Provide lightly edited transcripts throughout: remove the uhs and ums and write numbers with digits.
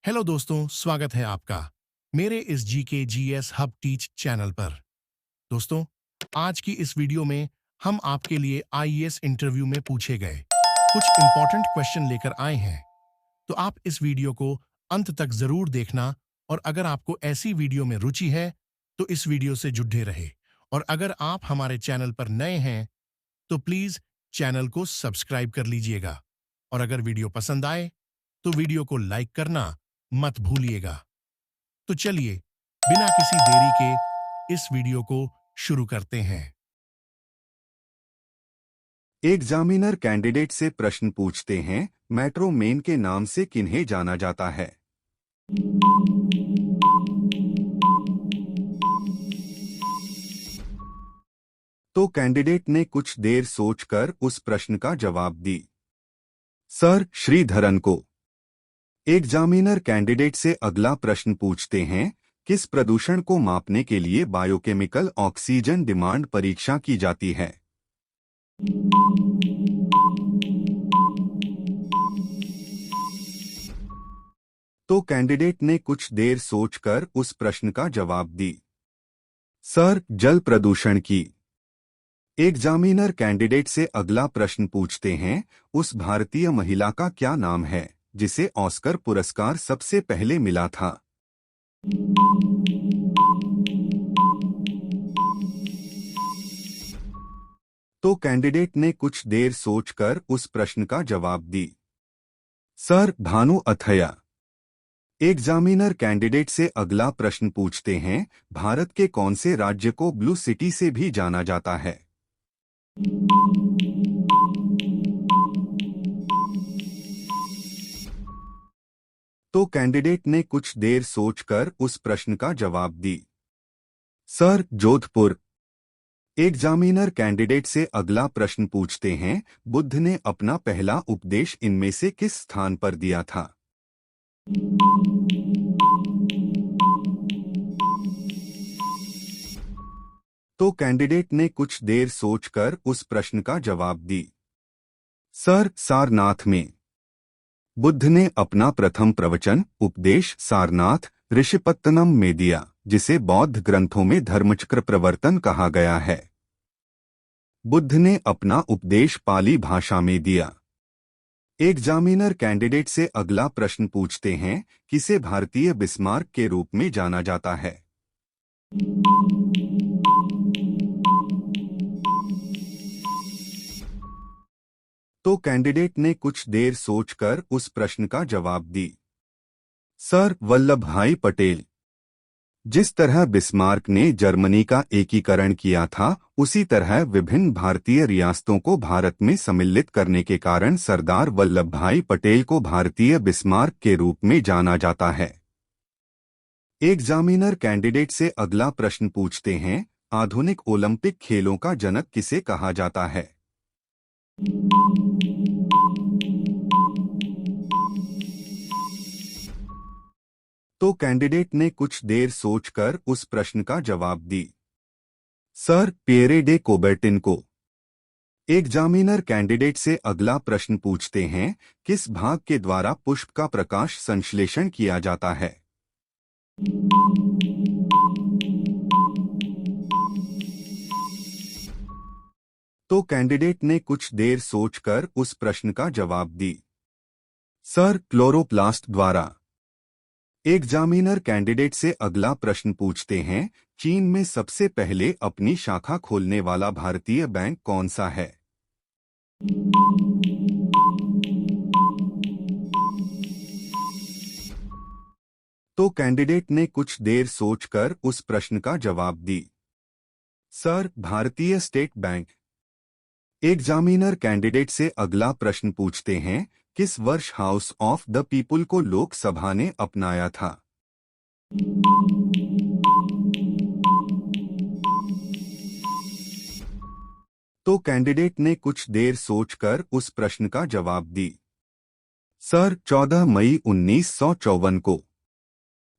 Hello दोस्तों, स्वागत है आपका मेरे इस GK GS hub teach channel पर। दोस्तों, आज की इस वीडियो में हम आपके लिए आईएएस इंटरव्यू में पूछे गए कुछ इंपॉर्टेंट क्वेश्चन लेकर आए हैं। तो आप इस वीडियो को अंत तक जरूर देखना, और अगर आपको ऐसी वीडियो में रुचि है तो इस वीडियो से जुड़े रहे। और अगर आप हमारे चैनल पर नए हैं तो प्लीज चैनल को सब्सक्राइब कर लीजिएगा, और अगर वीडियो पसंद आए तो वीडियो को लाइक करना मत भूलिएगा। तो चलिए, बिना किसी देरी के इस वीडियो को शुरू करते हैं। एग्जामिनर कैंडिडेट से प्रश्न पूछते हैं, मेट्रो मेन के नाम से किन्हें जाना जाता है? तो कैंडिडेट ने कुछ देर सोचकर उस प्रश्न का जवाब दी। सर, श्रीधरन को। एग्जामिनर कैंडिडेट से अगला प्रश्न पूछते हैं, किस प्रदूषण को मापने के लिए बायोकेमिकल ऑक्सीजन डिमांड परीक्षा की जाती है? तो कैंडिडेट ने कुछ देर सोचकर उस प्रश्न का जवाब दी। सर, जल प्रदूषण की। एग्जामिनर कैंडिडेट से अगला प्रश्न पूछते हैं, उस भारतीय महिला का क्या नाम है जिसे ऑस्कर पुरस्कार सबसे पहले मिला था? तो कैंडिडेट ने कुछ देर सोचकर उस प्रश्न का जवाब दी। Sir, Bhanu Athaiya. Examiner candidate से अगला प्रश्न पूछते हैं, भारत के कौन से राज्य को ब्लू सिटी से भी जाना जाता है? तो कैंडिडेट ने कुछ देर सोचकर उस प्रश्न का जवाब दी। सर, जोधपुर। एग्जामिनर कैंडिडेट से अगला प्रश्न पूछते हैं, बुद्ध ने अपना पहला उपदेश इनमें से किस स्थान पर दिया था? तो कैंडिडेट ने कुछ देर सोचकर उस प्रश्न का जवाब दी। सर, सारनाथ में। बुद्ध ने अपना प्रथम प्रवचन उपदेश सारनाथ ऋषिपत्तनम में दिया, जिसे बौद्ध ग्रंथों में धर्मचक्र प्रवर्तन कहा गया है। बुद्ध ने अपना उपदेश पाली भाषा में दिया। एग्जामिनर कैंडिडेट से अगला प्रश्न पूछते हैं, किसे भारतीय बिस्मार्क के रूप में जाना जाता है? तो कैंडिडेट ने कुछ देर सोचकर उस प्रश्न का जवाब दी। सर, वल्लभ भाई पटेल। जिस तरह बिस्मार्क ने जर्मनी का एकीकरण किया था, उसी तरह विभिन्न भारतीय रियासतों को भारत में सम्मिलित करने के कारण सरदार वल्लभ भाई पटेल को भारतीय बिस्मार्क के रूप में जाना जाता है। एग्जामिनर कैंडिडेट से अगला प्रश्न पूछते हैं, आधुनिक ओलंपिक खेलों का जनक किसे कहा जाता है? तो कैंडिडेट ने कुछ देर सोचकर उस प्रश्न का जवाब दी। सर, पियरे डे कोबर्टिन को। एग्जामिनर कैंडिडेट से अगला प्रश्न पूछते हैं, किस भाग के द्वारा पुष्प का प्रकाश संश्लेषण किया जाता है? तो कैंडिडेट ने कुछ देर सोचकर उस प्रश्न का जवाब दी। सर, क्लोरोप्लास्ट द्वारा। एग्जामिनर कैंडिडेट से अगला प्रश्न पूछते हैं, चीन में सबसे पहले अपनी शाखा खोलने वाला भारतीय बैंक कौन सा है? तो कैंडिडेट ने कुछ देर सोचकर उस प्रश्न का जवाब दी। सर, भारतीय स्टेट बैंक। एग्जामिनर कैंडिडेट से अगला प्रश्न पूछते हैं, किस वर्ष हाउस ऑफ द पीपुल को लोकसभा ने अपनाया था? तो कैंडिडेट ने कुछ देर सोचकर उस प्रश्न का जवाब दी। सर, 14 मई 1954 को।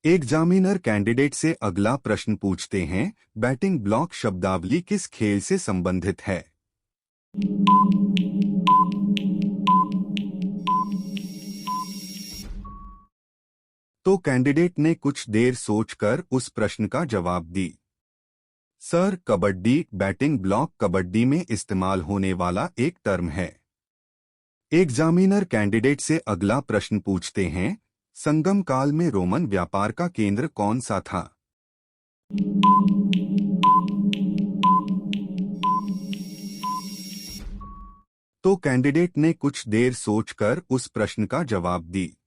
एग्जामिनर कैंडिडेट से अगला प्रश्न पूछते हैं, बैटिंग ब्लॉक शब्दावली किस खेल से संबंधित है? तो कैंडिडेट ने कुछ देर सोचकर उस प्रश्न का जवाब दी। Sir, kabaddi batting block kabaddi में इस्तेमाल होने वाला एक टर्म है। एग्जामिनर कैंडिडेट से अगला प्रश्न पूछते हैं, संगम काल में रोमन व्यापार का केंद्र कौन सा था? तो कैंडिडेट ने कुछ देर सोचकर उस प्रश्न का जवाब दी।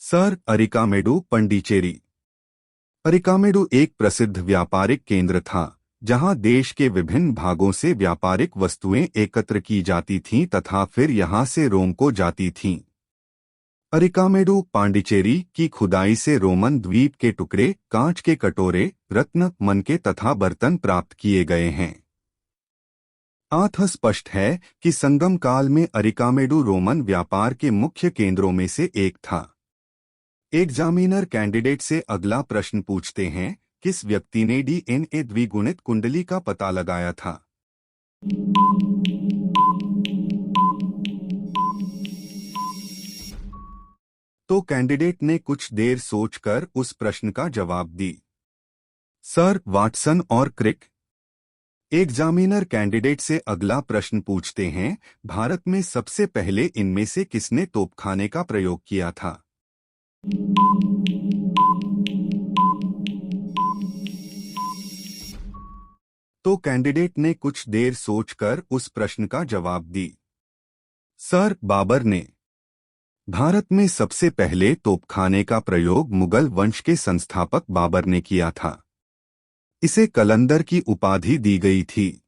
सर, अरिकामेडु पंडिचेरी। अरिकामेडु एक प्रसिद्ध व्यापारिक केंद्र था, जहां देश के विभिन्न भागों से व्यापारिक वस्तुएं एकत्र की जाती थीं तथा फिर यहां से रोम को जाती थीं। अरिकामेडु पांडिचेरी की खुदाई से रोमन द्वीप के टुकड़े, कांच के कटोरे, रत्न, मनके तथा बर्तन प्राप्त किए गए हैं। अतः स्पष्ट है कि संगम काल में अरिकामेडु रोमन व्यापार के मुख्य केंद्रों में से एक था। एग्जामिनर कैंडिडेट से अगला प्रश्न पूछते हैं, किस व्यक्ति ने डीएनए द्विगुणित कुंडली का पता लगाया था? तो कैंडिडेट ने कुछ देर सोचकर उस प्रश्न का जवाब दी। सर, वाटसन और क्रिक। एग्जामिनर कैंडिडेट से अगला प्रश्न पूछते हैं, भारत में सबसे पहले इनमें से किसने तोपखाने का प्रयोग किया था? तो कैंडिडेट ने कुछ देर सोचकर उस प्रश्न का जवाब दी। सर, बाबर ने। भारत में सबसे पहले तोपखाने का प्रयोग मुगल वंश के संस्थापक बाबर ने किया था। इसे कलंदर की उपाधि दी गई थी।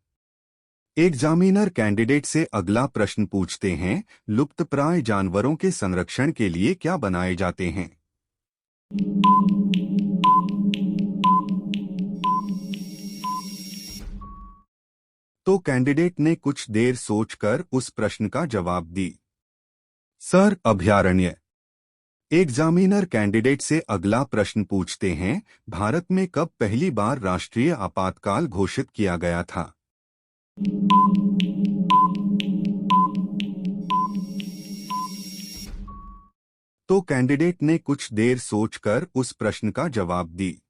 एग्जामिनर कैंडिडेट से अगला प्रश्न पूछते हैं, लुप्तप्राय जानवरों के संरक्षण के लिए क्या बनाए जाते हैं? तो कैंडिडेट ने कुछ देर सोचकर उस प्रश्न का जवाब दी। सर, अभयारण्य। एग्जामिनर कैंडिडेट से अगला प्रश्न पूछते हैं, भारत में कब पहली बार राष्ट्रीय आपातकाल घोषित किया गया था? तो कैंडिडेट ने कुछ देर सोचकर उस प्रश्न का जवाब दी।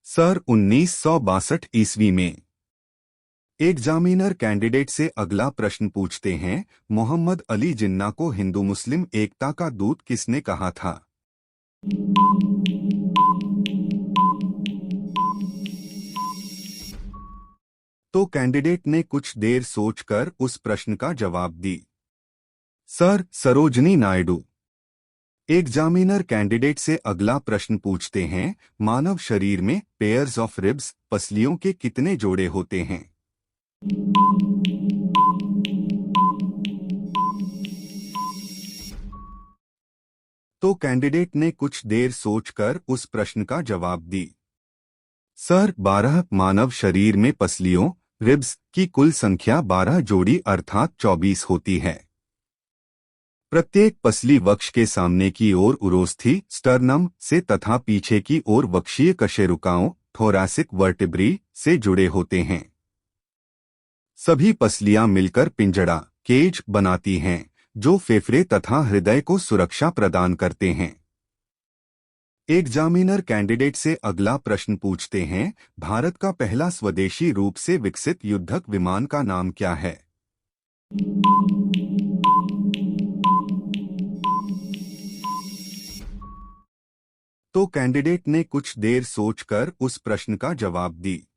सर, 1962 ईस्वी में। एग्जामिनर कैंडिडेट से अगला प्रश्न पूछते हैं, मोहम्मद अली जिन्ना को हिंदू मुस्लिम एकता का दूत किसने कहा था? तो कैंडिडेट ने कुछ देर सोचकर उस प्रश्न का जवाब दी। Sir, Sarojini Naidu. Examiner candidate से अगला प्रश्न पूछते हैं, मानव शरीर में पेयर्स ऑफ रिब्स पसलियों के कितने जोड़े होते हैं? तो कैंडिडेट ने कुछ देर सोचकर उस प्रश्न का जवाब दी। सर, 12 मानव शरीर में पसलियों रिब्स की कुल संख्या 12 जोड़ी अर्थात 24 होती है। प्रत्येक पसली वक्ष के सामने की ओर उरोस्थी स्टर्नम से तथा पीछे की ओर वक्षीय कशेरुकाओं थोरैसिक वर्टिब्री से जुड़े होते हैं। सभी पसलियां मिलकर पिंजड़ा केज बनाती हैं, जो फेफड़े तथा हृदय को सुरक्षा प्रदान करते हैं। एग्जामिनर कैंडिडेट से अगला प्रश्न पूछते हैं, भारत का पहला स्वदेशी रूप से विकसित युद्धक विमान का नाम क्या है? तो कैंडिडेट ने कुछ देर सोचकर उस प्रश्न का जवाब दी।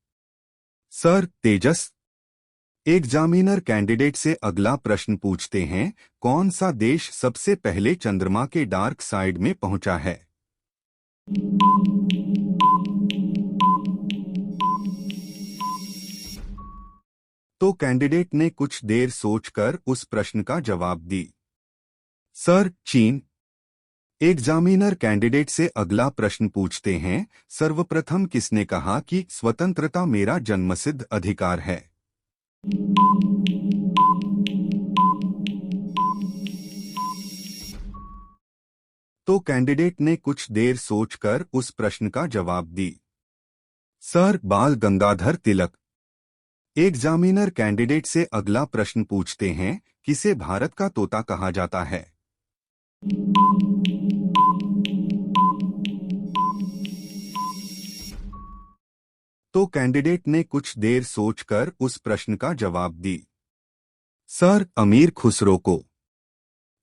सर, तेजस। एग्जामिनर कैंडिडेट से अगला प्रश्न पूछते हैं, कौन सा देश सबसे पहले चंद्रमा के डार्क साइड में पहुंचा है? तो कैंडिडेट ने कुछ देर सोचकर उस प्रश्न का जवाब दी। सर, चीन। एग्जामिनर कैंडिडेट से अगला प्रश्न पूछते हैं, सर्वप्रथम किसने कहा कि स्वतंत्रता मेरा जन्मसिद्ध अधिकार है? तो कैंडिडेट ने कुछ देर सोचकर उस प्रश्न का जवाब दी। सर, बाल गंगाधर तिलक। एग्जामिनर कैंडिडेट से अगला प्रश्न पूछते हैं, किसे भारत का तोता कहा जाता है? तो कैंडिडेट ने कुछ देर सोचकर उस प्रश्न का जवाब दी। सर, अमीर खुसरो को।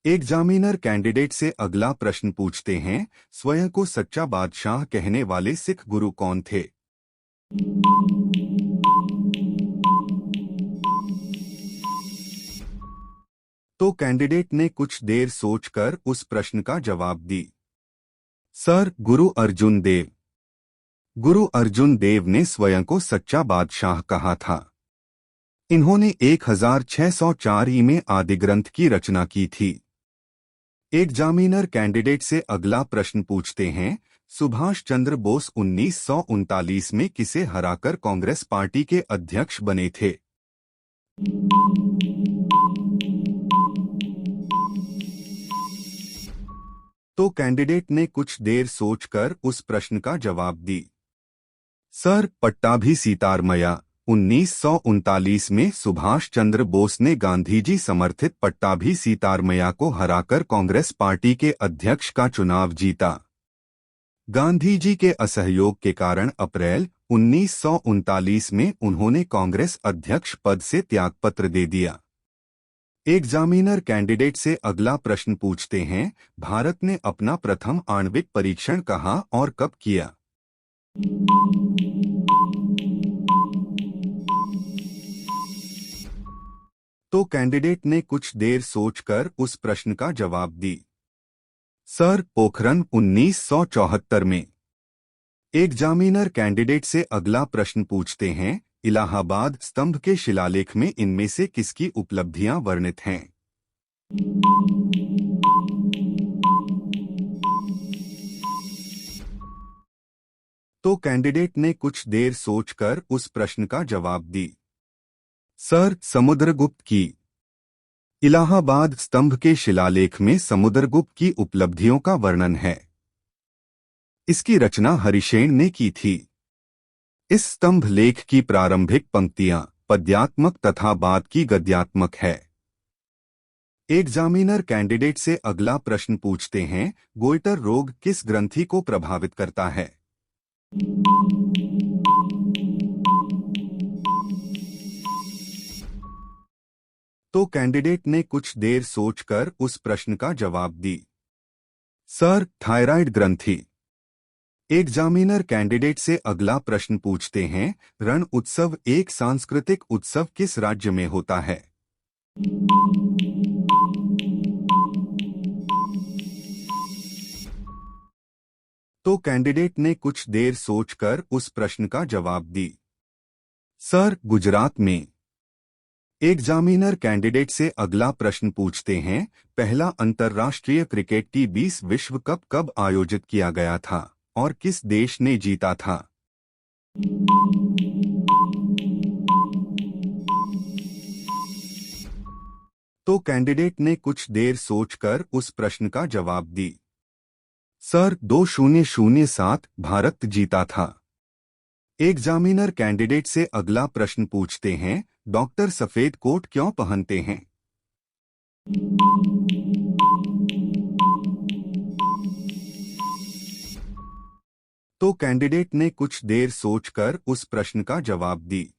एग्जामिनर कैंडिडेट से अगला प्रश्न पूछते हैं, स्वयं को सच्चा बादशाह कहने वाले सिख गुरु कौन थे? तो कैंडिडेट ने कुछ देर सोचकर उस प्रश्न का जवाब दी। सर, गुरु अर्जुन देव। गुरु अर्जुन देव ने स्वयं को सच्चा बादशाह कहा था। इन्होंने 1604 में आदि ग्रंथ की रचना की थी। एग्जामिनर कैंडिडेट से अगला प्रश्न पूछते हैं, सुभाष चंद्र बोस 1939 में किसे हराकर कांग्रेस पार्टी के अध्यक्ष बने थे? तो कैंडिडेट ने कुछ देर सोचकर उस प्रश्न का जवाब दी। सर, पट्टाभी सीतारमैया। 1939 में सुभाष चंद्र बोस ने गांधी जी समर्थित पट्टाभी सीतारमैया को हराकर कांग्रेस पार्टी के अध्यक्ष का चुनाव जीता। गांधी जी के असहयोग के कारण अप्रैल 1939 में उन्होंने कांग्रेस अध्यक्ष पद से त्यागपत्र दे दिया। एग्जामिनर कैंडिडेट से अगला प्रश्न पूछते हैं, भारत ने अपना प्रथम आणविक परीक्षण कहाँ और कब किया? तो कैंडिडेट ने कुछ देर सोचकर उस प्रश्न का जवाब दी। सर, पोखरन 1974 में। एग्जामिनर कैंडिडेट से अगला प्रश्न पूछते हैं, इलाहाबाद स्तंभ के शिलालेख में इनमें से किसकी उपलब्धियां वर्णित हैं? तो कैंडिडेट ने कुछ देर सोचकर उस प्रश्न का जवाब दी। सर, समुद्रगुप्त की। इलाहाबाद स्तंभ के शिलालेख में समुद्रगुप्त की उपलब्धियों का वर्णन है। इसकी रचना हरिशेन ने की थी। इस स्तंभ लेख की प्रारंभिक पंक्तियां पद्यात्मक तथा बाद की गद्यात्मक है। एग्जामिनर कैंडिडेट से अगला प्रश्न पूछते हैं, गोइटर रोग किस ग्रंथि को प्रभावित करता है? तो कैंडिडेट ने कुछ देर सोचकर उस प्रश्न का जवाब दी। सर, थायराइड ग्रंथि। एग्जामिनर कैंडिडेट से अगला प्रश्न पूछते हैं, रण उत्सव एक सांस्कृतिक उत्सव किस राज्य में होता है? तो कैंडिडेट ने कुछ देर सोचकर उस प्रश्न का जवाब दी। सर, गुजरात में। एग्जामिनर कैंडिडेट से अगला प्रश्न पूछते हैं, पहला अंतर्राष्ट्रीय क्रिकेट T20 विश्व कप कब आयोजित किया गया था और किस देश ने जीता था? तो कैंडिडेट ने कुछ देर सोचकर उस प्रश्न का जवाब दी। सर, 2007 भारत जीता था। एग्जामिनर कैंडिडेट से अगला प्रश्न पूछते हैं, डॉक्टर सफेद कोट क्यों पहनते हैं? तो कैंडिडेट ने कुछ देर सोचकर उस प्रश्न का जवाब दी।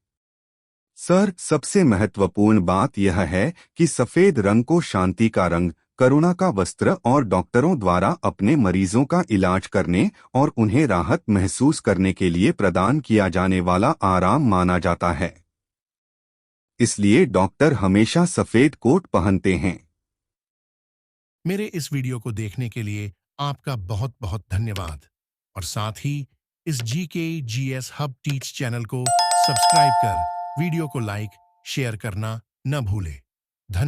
सर, सबसे महत्वपूर्ण बात यह है कि सफेद रंग को शांति का रंग, करुणा का वस्त्र और डॉक्टरों द्वारा अपने मरीजों का इलाज करने और उन्हें राहत महसूस करने के लिए प्रदान किया जाने वाला आराम माना जाता है। इसलिए डॉक्टर हमेशा सफेद कोट पहनते हैं। मेरे इस वीडियो को देखने के लिए आपका बहुत बहुत धन्यवाद और साथ ही इस GKGS हब टीच चैनल को सब्सक्राइब कर वीडियो को लाइक शेयर करना न भूले।